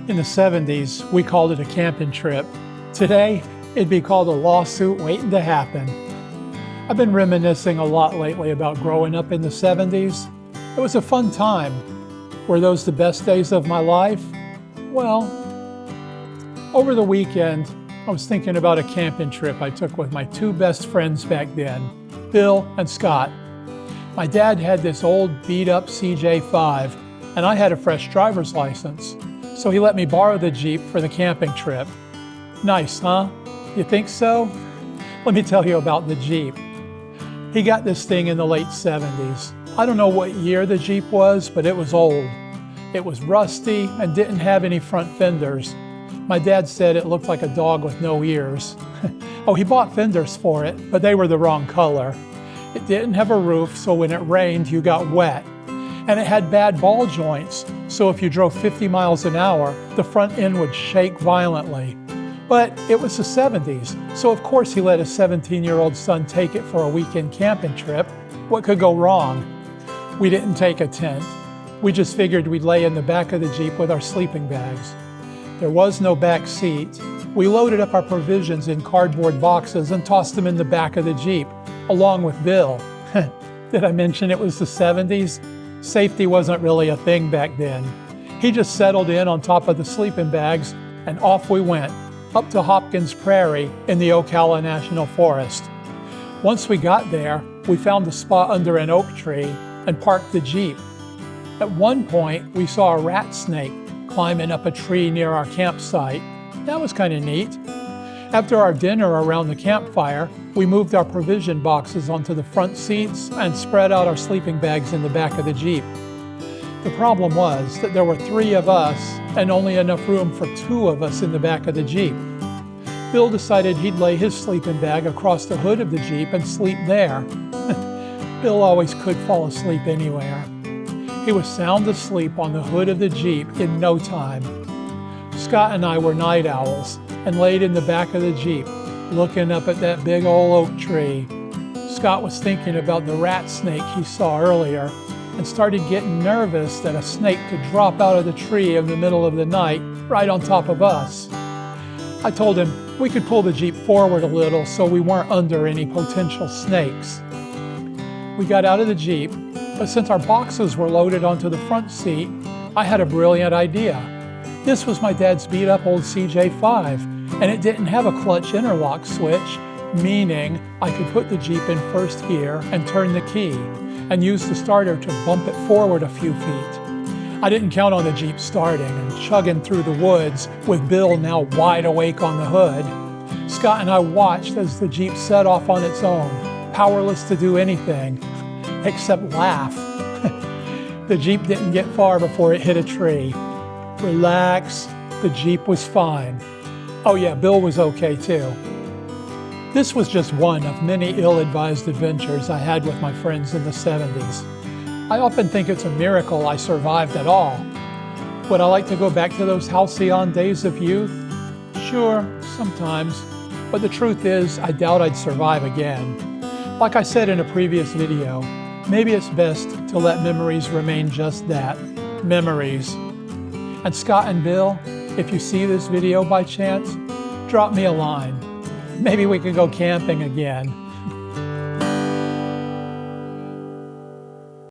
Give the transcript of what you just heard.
In the 70s, we called it a camping trip. Today, it'd be called a lawsuit waiting to happen. I've been reminiscing a lot lately about growing up in the 70s. It was a fun time. Were those the best days of my life? Well, over the weekend, I was thinking about a camping trip I took with my two best friends back then, Bill and Scott. My dad had this old beat-up CJ5, and I had a fresh driver's license. So he let me borrow the Jeep for the camping trip. Nice, huh? You think so? Let me tell you about the Jeep. He got this thing in the late 70s. I don't know what year the Jeep was, but it was old. It was rusty and didn't have any front fenders. My dad said it looked like a dog with no ears. Oh, he bought fenders for it, but they were the wrong color. It didn't have a roof, so when it rained, you got wet. And it had bad ball joints, so if you drove 50 miles an hour, the front end would shake violently. But it was the 70s, so of course he let his 17-year-old son take it for a weekend camping trip. What could go wrong? We didn't take a tent. We just figured we'd lay in the back of the Jeep with our sleeping bags. There was no back seat. We loaded up our provisions in cardboard boxes and tossed them in the back of the Jeep, along with Bill. Did I mention it was the 70s? Safety wasn't really a thing back then. He just settled in on top of the sleeping bags, and off we went, up to Hopkins Prairie in the Ocala National Forest. Once we got there, we found a spot under an oak tree and parked the Jeep. At one point, we saw a rat snake climbing up a tree near our campsite. That was kind of neat. After our dinner around the campfire, we moved our provision boxes onto the front seats and spread out our sleeping bags in the back of the Jeep. The problem was that there were 3 of us and only enough room for 2 of us in the back of the Jeep. Bill decided he'd lay his sleeping bag across the hood of the Jeep and sleep there. Bill always could fall asleep anywhere. He was sound asleep on the hood of the Jeep in no time. Scott and I were night owls and laid in the back of the Jeep, looking up at that big old oak tree. Scott was thinking about the rat snake he saw earlier and started getting nervous that a snake could drop out of the tree in the middle of the night right on top of us. I told him we could pull the Jeep forward a little so we weren't under any potential snakes. We got out of the Jeep, but since our boxes were loaded onto the front seat, I had a brilliant idea. This was my dad's beat-up old CJ5, and it didn't have a clutch interlock switch, meaning I could put the Jeep in first gear and turn the key, and use the starter to bump it forward a few feet. I didn't count on the Jeep starting and chugging through the woods with Bill now wide awake on the hood. Scott and I watched as the Jeep set off on its own, powerless to do anything except laugh. The Jeep didn't get far before it hit a tree. Relax, the Jeep was fine. Oh yeah, Bill was okay too. This was just one of many ill-advised adventures I had with my friends in the 70s. I often think it's a miracle I survived at all. Would I like to go back to those halcyon days of youth? Sure, sometimes. But the truth is, I doubt I'd survive again. Like I said in a previous video, maybe it's best to let memories remain just that, memories. And Scott and Bill, if you see this video by chance, drop me a line. Maybe we could go camping again.